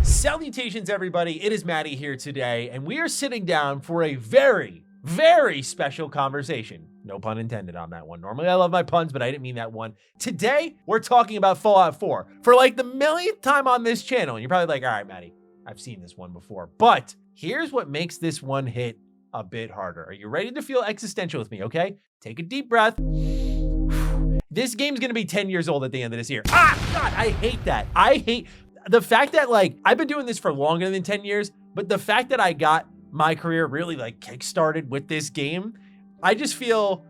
Salutations, everybody. It is Matty here today, and we are sitting down for a very, very special conversation. No pun intended on that one. Normally, I love my puns, but I didn't mean that one. Today, we're talking about Fallout 4 for like the millionth time on this channel. And you're probably like, all right, Matty, I've seen this one before. But here's what makes this one hit a bit harder. Are you ready to feel existential with me, okay? Take a deep breath. This game's gonna be 10 years old at the end of this year. Ah, God, I hate that. I hate the fact that, like, I've been doing this for longer than 10 years, but the fact that I got my career really, like, kickstarted with this game, I just feel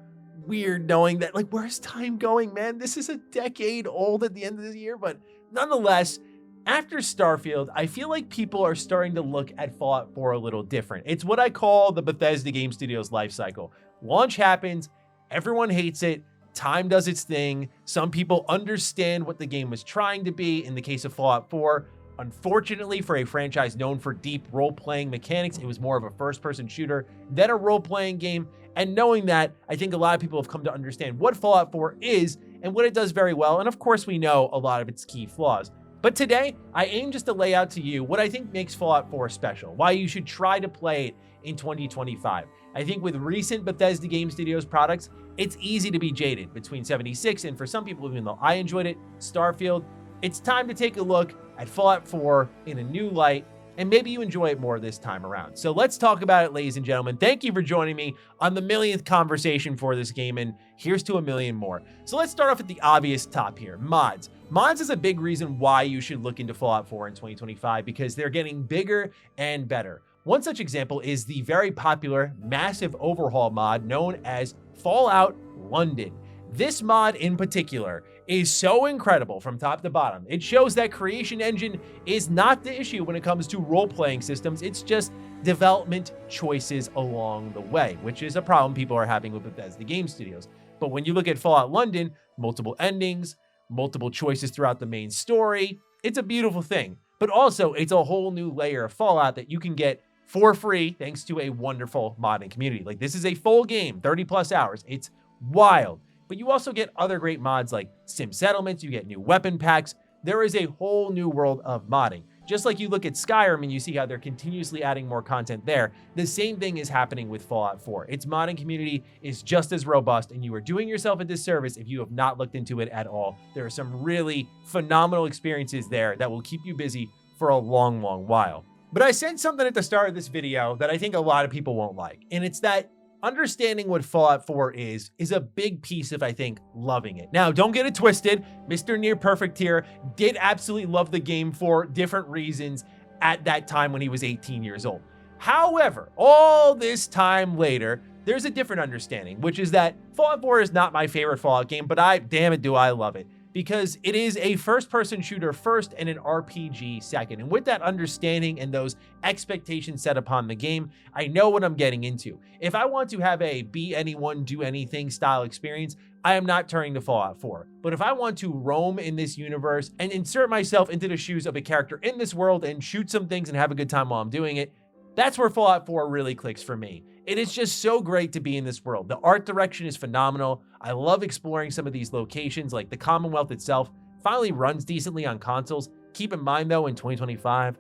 weird knowing that, like, where's time going, man? This is a decade old at the end of the year, but nonetheless, after Starfield, I feel like people are starting to look at Fallout 4 a little different. It's what I call the Bethesda Game Studios life cycle. Launch happens, everyone hates it, time does its thing. Some people understand what the game was trying to be. In the case of Fallout 4, unfortunately for a franchise known for deep role-playing mechanics, it was more of a first-person shooter than a role-playing game. And knowing that, I think a lot of people have come to understand what Fallout 4 is and what it does very well. And of course, we know a lot of its key flaws. But today, I aim just to lay out to you what I think makes Fallout 4 special, why you should try to play it in 2025. I think with recent Bethesda Game Studios products, it's easy to be jaded between 76 and, for some people, even though I enjoyed it, Starfield. It's time to take a look at Fallout 4 in a new light, and maybe you enjoy it more this time around. So let's talk about it, ladies and gentlemen. Thank you for joining me on the millionth conversation for this game, and here's to a million more. So let's start off at the obvious top here, mods. Mods is a big reason why you should look into Fallout 4 in 2025 because they're getting bigger and better. One such example is the very popular massive overhaul mod known as Fallout London. This mod in particular is so incredible from top to bottom. It shows that creation engine is not the issue when it comes to role-playing systems. It's just development choices along the way, which is a problem people are having with Bethesda Game Studios. But when you look at Fallout London, multiple endings, multiple choices throughout the main story, it's a beautiful thing. But also, it's a whole new layer of Fallout that you can get for free thanks to a wonderful modding community. Like, this is a full game, 30 plus hours. It's wild. But you also get other great mods like sim settlements, you get new weapon packs. There is a whole new world of modding. Just like you look at Skyrim and you see how they're continuously adding more content there, the same thing is happening with Fallout 4. Its modding community is just as robust, and you are doing yourself a disservice if you have not looked into it at all. There are some really phenomenal experiences there that will keep you busy for a long, long while. But I said something at the start of this video that I think a lot of people won't like, and it's that understanding what Fallout 4 is a big piece of, I think, loving it. Now, don't get it twisted. Mr. Near Perfect here did absolutely love the game for different reasons at that time when he was 18 years old. However, all this time later, there's a different understanding, which is that Fallout 4 is not my favorite Fallout game, but damn it, do I love it. Because it is a first-person shooter first and an RPG second. And with that understanding and those expectations set upon the game, I know what I'm getting into. If I want to have a be anyone, do anything style experience, I am not turning to Fallout 4. But if I want to roam in this universe and insert myself into the shoes of a character in this world and shoot some things and have a good time while I'm doing it, that's where Fallout 4 really clicks for me. It is just so great to be in this world. The art direction is phenomenal. I love exploring some of these locations, like the Commonwealth itself finally runs decently on consoles. Keep in mind though, in 2025,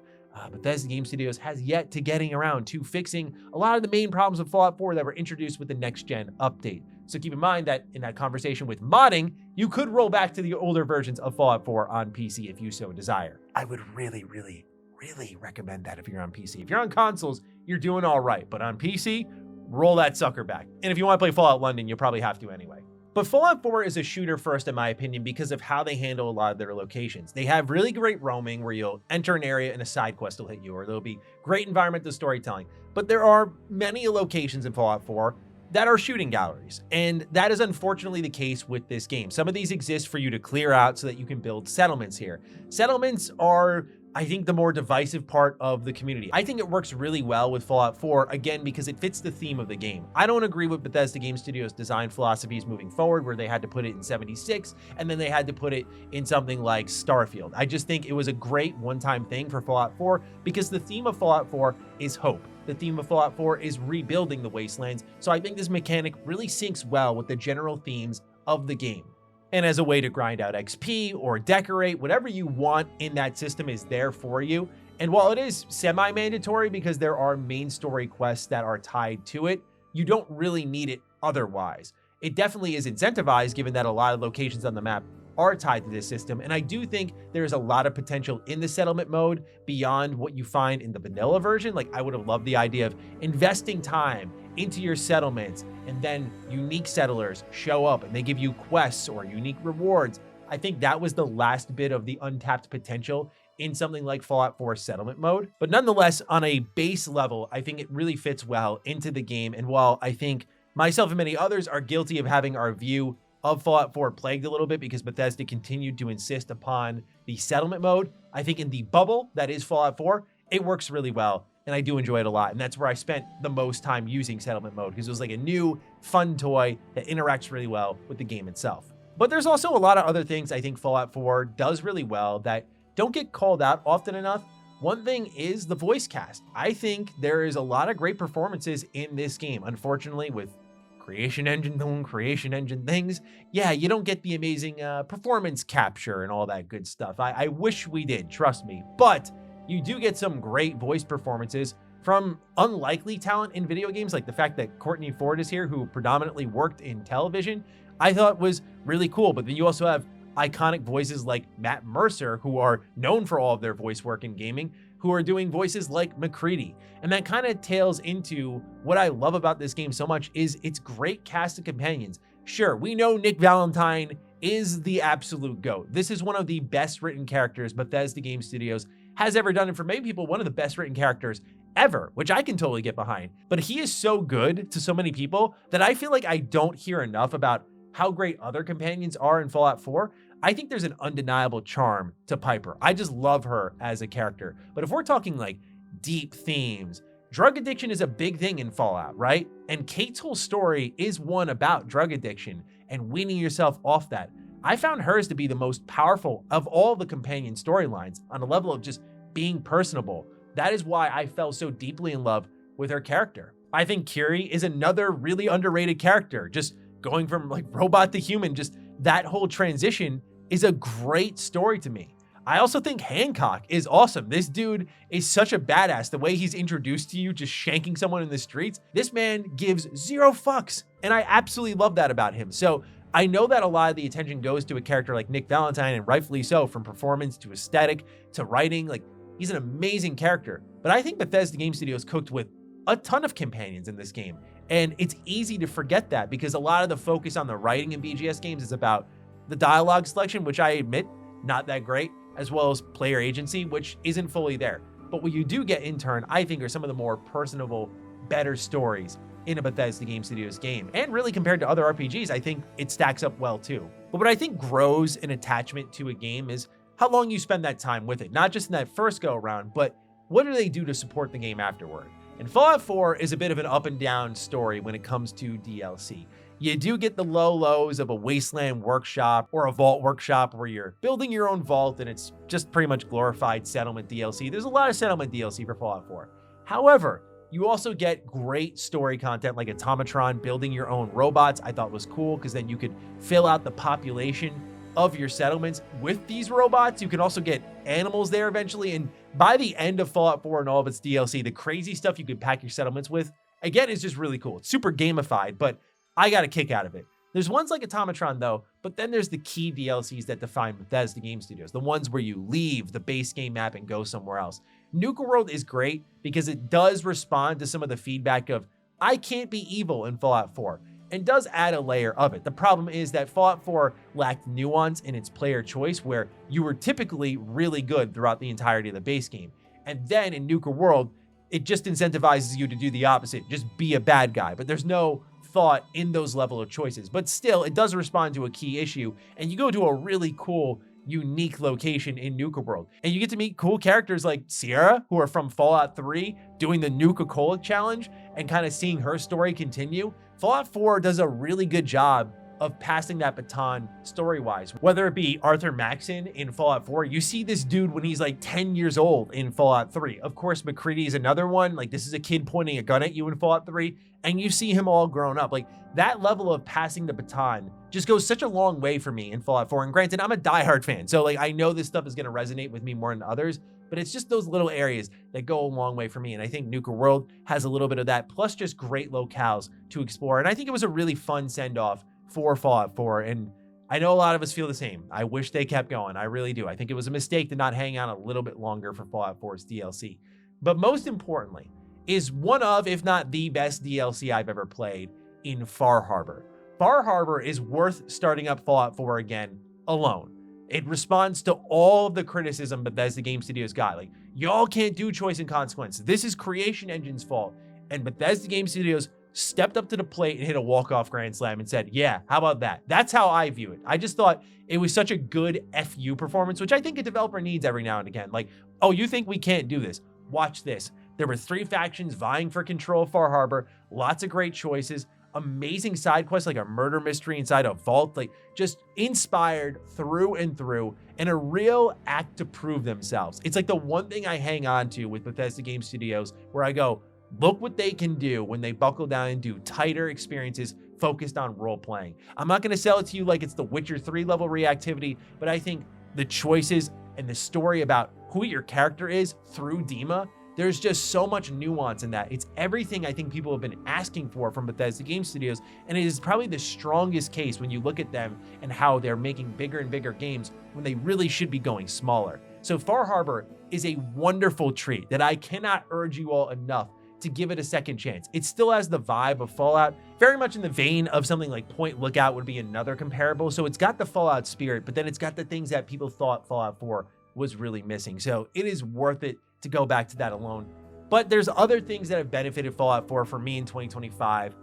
Bethesda Game Studios has yet to getting around to fixing a lot of the main problems of Fallout 4 that were introduced with the next gen update. So keep in mind that in that conversation with modding, you could roll back to the older versions of Fallout 4 on PC if you so desire. I would really recommend that if you're on PC. If you're on consoles, you're doing all right, but on PC, roll that sucker back. And if you want to play Fallout London, you'll probably have to anyway. But Fallout 4 is a shooter first, in my opinion, because of how they handle a lot of their locations. They have really great roaming where you'll enter an area and a side quest will hit you, or there'll be great environmental storytelling. But there are many locations in Fallout 4 that are shooting galleries, and that is unfortunately the case with this game. Some of these exist for you to clear out so that you can build settlements here. Settlements are, I think, the more divisive part of the community. I think it works really well with Fallout 4, again, because it fits the theme of the game. I don't agree with Bethesda Game Studios' design philosophies moving forward, where they had to put it in 76, and then they had to put it in something like Starfield. I just think it was a great one-time thing for Fallout 4, because the theme of Fallout 4 is hope. The theme of Fallout 4 is rebuilding the wastelands, so I think this mechanic really syncs well with the general themes of the game. And as a way to grind out XP or decorate, whatever you want in that system is there for you. And while it is semi-mandatory because there are main story quests that are tied to it, you don't really need it otherwise. It definitely is incentivized given that a lot of locations on the map are tied to this system. And I do think there's a lot of potential in the settlement mode beyond what you find in the vanilla version. Like, I would have loved the idea of investing time into your settlements and then unique settlers show up and they give you quests or unique rewards. I think that was the last bit of the untapped potential in something like Fallout 4 settlement mode. But nonetheless, on a base level, I think it really fits well into the game. And while I think myself and many others are guilty of having our view of Fallout 4 plagued a little bit because Bethesda continued to insist upon the settlement mode, I think in the bubble that is Fallout 4, it works really well. And I do enjoy it a lot. And that's where I spent the most time using settlement mode because it was like a new, fun toy that interacts really well with the game itself. But there's also a lot of other things I think Fallout 4 does really well that don't get called out often enough. One thing is the voice cast. I think there is a lot of great performances in this game. Unfortunately, with creation engine doing creation engine things, yeah, you don't get the amazing performance capture and all that good stuff. I wish we did, trust me. But you do get some great voice performances from unlikely talent in video games, like the fact that Courtney Ford is here, who predominantly worked in television, I thought was really cool. But then you also have iconic voices like Matt Mercer, who are known for all of their voice work in gaming, who are doing voices like McCready. And that kind of tails into what I love about this game so much is its great cast of companions. Sure, we know Nick Valentine is the absolute GOAT. This is one of the best written characters Bethesda Game Studios has ever done, and for many people, one of the best written characters ever, which I can totally get behind. But he is so good to so many people that I feel like I don't hear enough about how great other companions are in Fallout 4. I think there's an undeniable charm to Piper. I just love her as a character. But if we're talking like deep themes, drug addiction is a big thing in Fallout, right? And Kate's whole story is one about drug addiction and weaning yourself off that. I found hers to be the most powerful of all the companion storylines on a level of just being personable. That is why I fell so deeply in love with her character. I think Curie is another really underrated character. Just going from like robot to human, just that whole transition is a great story to me. I also think Hancock is awesome. This dude is such a badass. The way he's introduced to you, just shanking someone in the streets, this man gives zero fucks. And I absolutely love that about him. So I know that a lot of the attention goes to a character like Nick Valentine, and rightfully so, from performance to aesthetic to writing. Like, he's an amazing character. But I think Bethesda Game Studios cooked with a ton of companions in this game. And it's easy to forget that because a lot of the focus on the writing in BGS games is about the dialogue selection, which I admit, not that great, as well as player agency, which isn't fully there. But what you do get in turn, I think, are some of the more personable, better stories in a Bethesda Game Studios game. And really, compared to other RPGs, I think it stacks up well too. But what I think grows an attachment to a game is how long you spend that time with it. Not just in that first go around, but what do they do to support the game afterward? And Fallout 4 is a bit of an up and down story when it comes to DLC. You do get the low lows of a wasteland workshop or a vault workshop where you're building your own vault and it's just pretty much glorified settlement DLC. There's a lot of settlement DLC for Fallout 4. However, you also get great story content like Automatron, building your own robots. I thought was cool because then you could fill out the population of your settlements with these robots. You can also get animals there eventually. And by the end of Fallout 4 and all of its DLC, the crazy stuff you could pack your settlements with, again, is just really cool. It's super gamified, but I got a kick out of it. There's ones like Automatron though, but then there's the key DLCs that define Bethesda Game Studios, the ones where you leave the base game map and go somewhere else. Nuka World is great because it does respond to some of the feedback of, I can't be evil in Fallout 4, and does add a layer of it. The problem is that Fallout 4 lacked nuance in its player choice, where you were typically really good throughout the entirety of the base game. And then in Nuka World, it just incentivizes you to do the opposite, just be a bad guy. But there's no thought in those level of choices. But still, it does respond to a key issue, and you go to a really cool, unique location in Nuka World. And you get to meet cool characters like Sierra, who are from Fallout 3, doing the Nuka-Cola challenge and kind of seeing her story continue. Fallout 4 does a really good job of passing that baton story-wise. Whether it be Arthur Maxon in Fallout 4, you see this dude when he's like 10 years old in Fallout 3. Of course, McCready is another one. Like, this is a kid pointing a gun at you in Fallout 3, and you see him all grown up. Like, that level of passing the baton just goes such a long way for me in Fallout 4. And granted, I'm a diehard fan, so like I know this stuff is going to resonate with me more than others, but it's just those little areas that go a long way for me. And I think Nuka World has a little bit of that, plus just great locales to explore. And I think it was a really fun send-off for Fallout 4. And I know a lot of us feel the same. I wish they kept going. I really do. I think it was a mistake to not hang out a little bit longer for Fallout 4's DLC. But most importantly, is one of, if not the best DLC I've ever played in Far Harbor. Far Harbor is worth starting up Fallout 4 again alone. It responds to all of the criticism Bethesda Game Studios got. Like, y'all can't do choice and consequence. This is Creation Engine's fault. And Bethesda Game Studios stepped up to the plate and hit a walk-off grand slam and said, yeah, how about that? That's how I view it. I just thought it was such a good FU performance, which I think a developer needs every now and again. Like, oh, you think we can't do this? Watch this. There were 3 factions vying for control of Far Harbor, lots of great choices, amazing side quests like a murder mystery inside a vault, like just inspired through and through, and a real act to prove themselves. It's like the one thing I hang on to with Bethesda Game Studios where I go, look what they can do when they buckle down and do tighter experiences focused on role playing. I'm not going to sell it to you like it's the Witcher 3 level reactivity, but I think the choices and the story about who your character is through Dima, there's just so much nuance in that. It's everything I think people have been asking for from Bethesda Game Studios, and it is probably the strongest case when you look at them and how they're making bigger and bigger games when they really should be going smaller. So Far Harbor is a wonderful treat that I cannot urge you all enough to give it a second chance. It still has the vibe of Fallout, very much in the vein of something like Point Lookout would be another comparable. So it's got the Fallout spirit, but then it's got the things that people thought Fallout 4 was really missing. So it is worth it to go back to that alone. But there's other things that have benefited Fallout 4 for me in 2025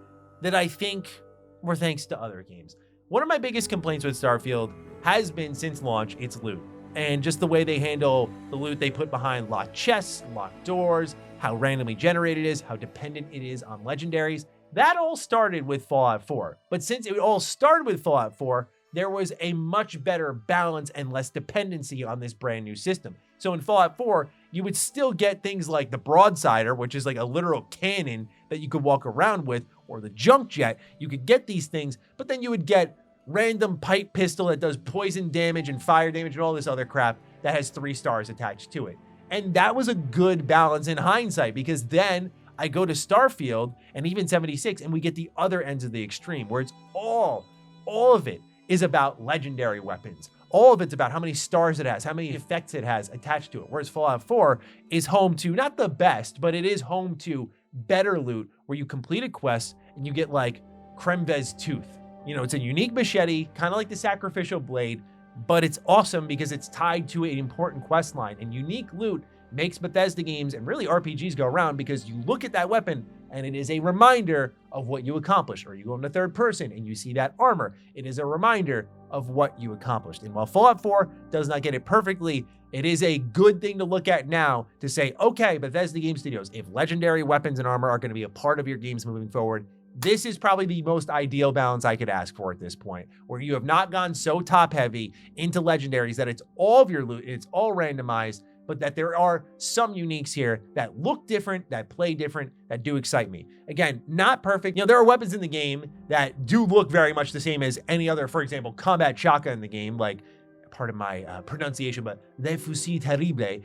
that I think were thanks to other games. One of my biggest complaints with Starfield has been since launch, its loot. And just the way they handle the loot they put behind locked chests, locked doors, how randomly generated it is, how dependent it is on legendaries. That all started with Fallout 4. But since it all started with Fallout 4, there was a much better balance and less dependency on this brand new system. So in Fallout 4, you would still get things like the Broadsider, which is like a literal cannon that you could walk around with, or the Junk Jet. You could get these things, but then you would get random pipe pistol that does poison damage and fire damage and all this other crap that has 3 stars attached to it. And that was a good balance in hindsight, because then I go to Starfield and even 76 and we get the other ends of the extreme where it's all of it is about legendary weapons. All of it's about how many stars it has, how many effects it has attached to it. Whereas Fallout 4 is home to, not the best, but it is home to better loot where you complete a quest and you get like Kremvez Tooth. You know, it's a unique machete, kind of like the Sacrificial Blade, but it's awesome because it's tied to an important quest line. And unique loot makes Bethesda games and really RPGs go around because you look at that weapon and it is a reminder of what you accomplished. Or you go into third person and you see that armor. It is a reminder of what you accomplished. And while Fallout 4 does not get it perfectly, it is a good thing to look at now to say, okay, Bethesda Game Studios, if legendary weapons and armor are going to be a part of your games moving forward, this is probably the most ideal balance I could ask for at this point, where you have not gone so top heavy into legendaries that it's all of your loot, it's all randomized, but that there are some uniques here that look different, that play different, that do excite me. Again, not perfect. You know, there are weapons in the game that do look very much the same as any other, for example, combat shotgun in the game, like, pardon my pronunciation, but Le Fusil Terrible.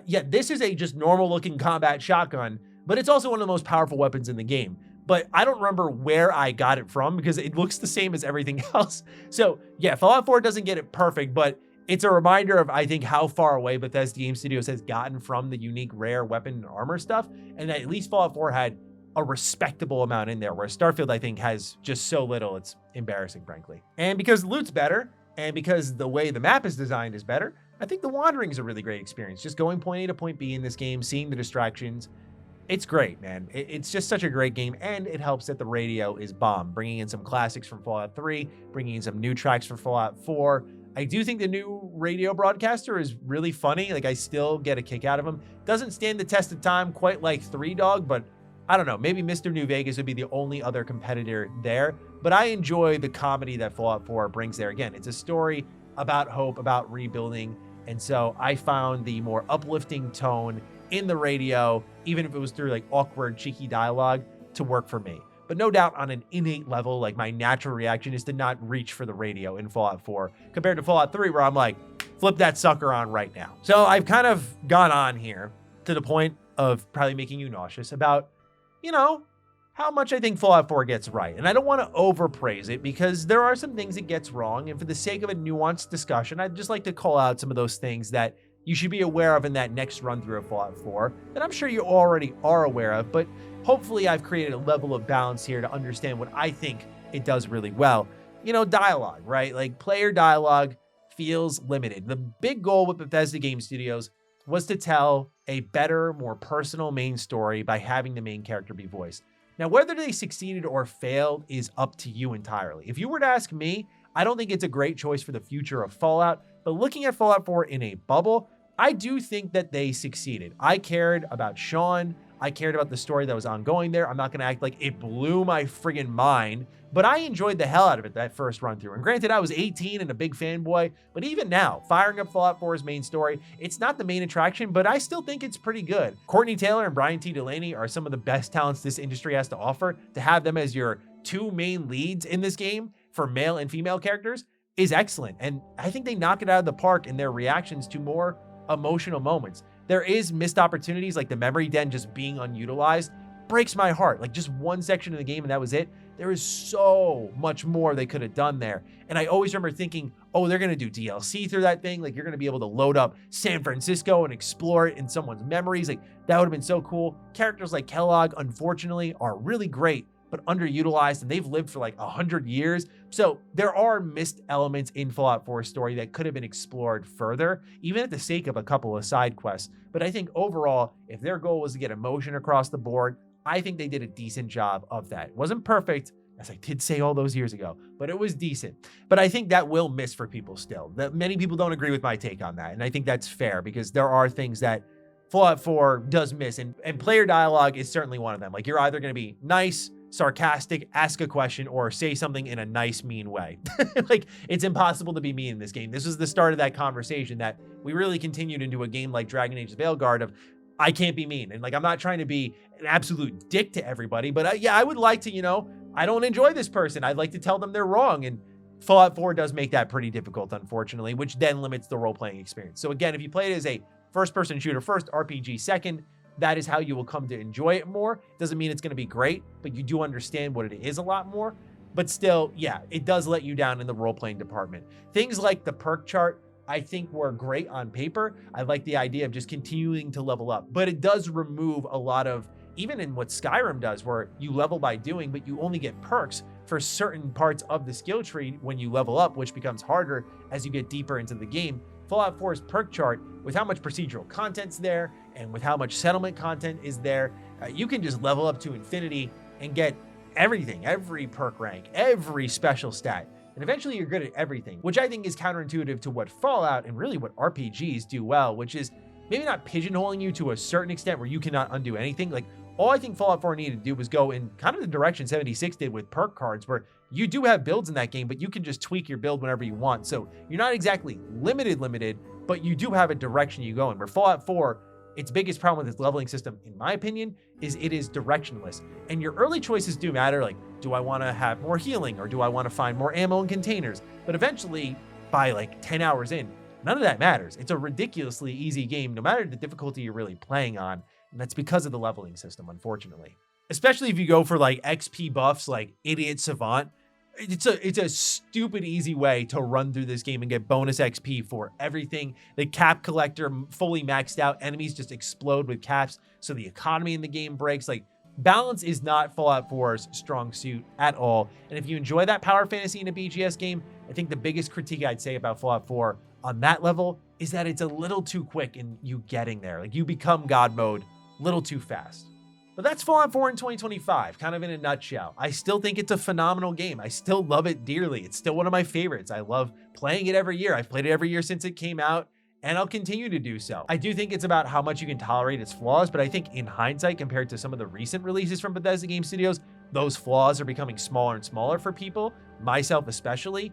Yeah, this is a just normal looking combat shotgun, but it's also one of the most powerful weapons in the game. But I don't remember where I got it from because it looks the same as everything else. So yeah, Fallout 4 doesn't get it perfect, but it's a reminder of, I think, how far away Bethesda Game Studios has gotten from the unique rare weapon and armor stuff. And that at least Fallout 4 had a respectable amount in there, where Starfield, I think, has just so little, it's embarrassing, frankly. And because the loot's better, and because the way the map is designed is better, I think the wandering is a really great experience. Just going point A to point B in this game, seeing the distractions. It's great, man. It's just such a great game, and it helps that the radio is bomb, bringing in some classics from Fallout 3, bringing in some new tracks for Fallout 4. I do think the new radio broadcaster is really funny. Like, I still get a kick out of him. Doesn't stand the test of time quite like 3 Dog, but I don't know, maybe Mr. New Vegas would be the only other competitor there, but I enjoy the comedy that Fallout 4 brings there. Again, it's a story about hope, about rebuilding, and so I found the more uplifting tone in the radio, even if it was through like awkward, cheeky dialogue, to work for me. But no doubt on an innate level, like my natural reaction is to not reach for the radio in Fallout 4 compared to Fallout 3, where I'm like, flip that sucker on right now. So I've kind of gone on here to the point of probably making you nauseous about, you know, how much I think Fallout 4 gets right. And I don't want to overpraise it because there are some things it gets wrong. And for the sake of a nuanced discussion, I'd just like to call out some of those things that you should be aware of in that next run through of Fallout 4 that I'm sure you already are aware of, but hopefully I've created a level of balance here to understand what I think it does really well. You know, dialogue, right? Like player dialogue feels limited. The big goal with Bethesda Game Studios was to tell a better, more personal main story by having the main character be voiced. Now, whether they succeeded or failed is up to you entirely. If you were to ask me, I don't think it's a great choice for the future of Fallout, but looking at Fallout 4 in a bubble, I do think that they succeeded. I cared about Sean. I cared about the story that was ongoing there. I'm not going to act like it blew my friggin' mind, but I enjoyed the hell out of it that first run through. And granted, I was 18 and a big fanboy, but even now, firing up Fallout 4's main story, it's not the main attraction, but I still think it's pretty good. Courtney Taylor and Brian T. Delaney are some of the best talents this industry has to offer. To have them as your two main leads in this game for male and female characters is excellent. And I think they knock it out of the park in their reactions to more emotional moments. There is missed opportunities, like the memory den just being unutilized breaks my heart. Like just one section of the game and that was it. There is so much more they could have done there. And I always remember thinking, oh, they're going to do DLC through that thing. Like you're going to be able to load up San Francisco and explore it in someone's memories. Like that would have been so cool. Characters like Kellogg, unfortunately, are really great, but underutilized, and they've lived for like 100 years. So there are missed elements in Fallout 4's story that could have been explored further, even at the sake of a couple of side quests. But I think overall, if their goal was to get emotion across the board, I think they did a decent job of that. It wasn't perfect, as I did say all those years ago, but it was decent. But I think that will miss for people still. That many people don't agree with my take on that, and I think that's fair because there are things that Fallout 4 does miss, and player dialogue is certainly one of them. Like you're either going to be nice, sarcastic, ask a question, or say something in a nice, mean way. Like it's impossible to be mean in this game. This is the start of that conversation that we really continued into a game like Dragon Age: The Veilguard of I can't be mean. And like, I'm not trying to be an absolute dick to everybody, but yeah, I would like to, you know, I don't enjoy this person. I'd like to tell them they're wrong. And Fallout 4 does make that pretty difficult, unfortunately, which then limits the role-playing experience. So again, if you play it as a first-person shooter first, RPG second, that is how you will come to enjoy it more. Doesn't mean it's going to be great, but you do understand what it is a lot more. But still, yeah, it does let you down in the role-playing department. Things like the perk chart, I think were great on paper. I like the idea of just continuing to level up, but it does remove a lot of, even in what Skyrim does, where you level by doing, but you only get perks for certain parts of the skill tree when you level up, which becomes harder as you get deeper into the game. Fallout 4's perk chart, with how much procedural content's there and with how much settlement content is there, you can just level up to infinity and get everything, every perk rank, every special stat. And eventually you're good at everything, which I think is counterintuitive to what Fallout and really what RPGs do well, which is maybe not pigeonholing you to a certain extent where you cannot undo anything. Like all I think Fallout 4 needed to do was go in kind of the direction 76 did with perk cards, where you do have builds in that game, but you can just tweak your build whenever you want. So you're not exactly limited, but you do have a direction you go in. Where Fallout 4, its biggest problem with its leveling system, in my opinion, is it is directionless. And your early choices do matter. Like, do I want to have more healing or do I want to find more ammo in containers? But eventually, by like 10 hours in, none of that matters. It's a ridiculously easy game, no matter the difficulty you're really playing on. And that's because of the leveling system, unfortunately. Especially if you go for like XP buffs like Idiot Savant. It's a stupid easy way to run through this game and get bonus XP for everything. The cap collector fully maxed out. Enemies just explode with caps, so the economy in the game breaks. Like, balance is not Fallout 4's strong suit at all. And if you enjoy that power fantasy in a BGS game, I think the biggest critique I'd say about Fallout 4 on that level is that it's a little too quick in you getting there. Like, you become God mode a little too fast. But that's Fallout 4 in 2025, kind of in a nutshell. I still think it's a phenomenal game. I still love it dearly. It's still one of my favorites. I love playing it every year. I've played it every year since it came out. and I'll continue to do so. I do think it's about how much you can tolerate its flaws, but I think in hindsight, compared to some of the recent releases from Bethesda Game Studios, those flaws are becoming smaller and smaller for people, myself especially.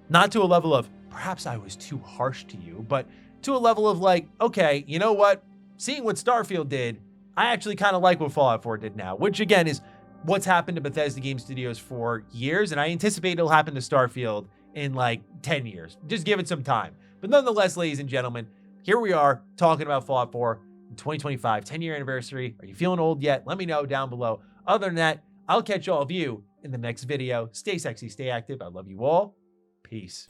Not to a level of, perhaps I was too harsh to you, but to a level of like, okay, you know what? Seeing what Starfield did, I actually kind of like what Fallout 4 did now, which again is what's happened to Bethesda Game Studios for years, and I anticipate it'll happen to Starfield in like 10 years. Just give it some time. But nonetheless, ladies and gentlemen, here we are talking about Fallout 4 in 2025, 10-year anniversary. Are you feeling old yet? Let me know down below. Other than that, I'll catch all of you in the next video. Stay sexy, stay active. I love you all. Peace.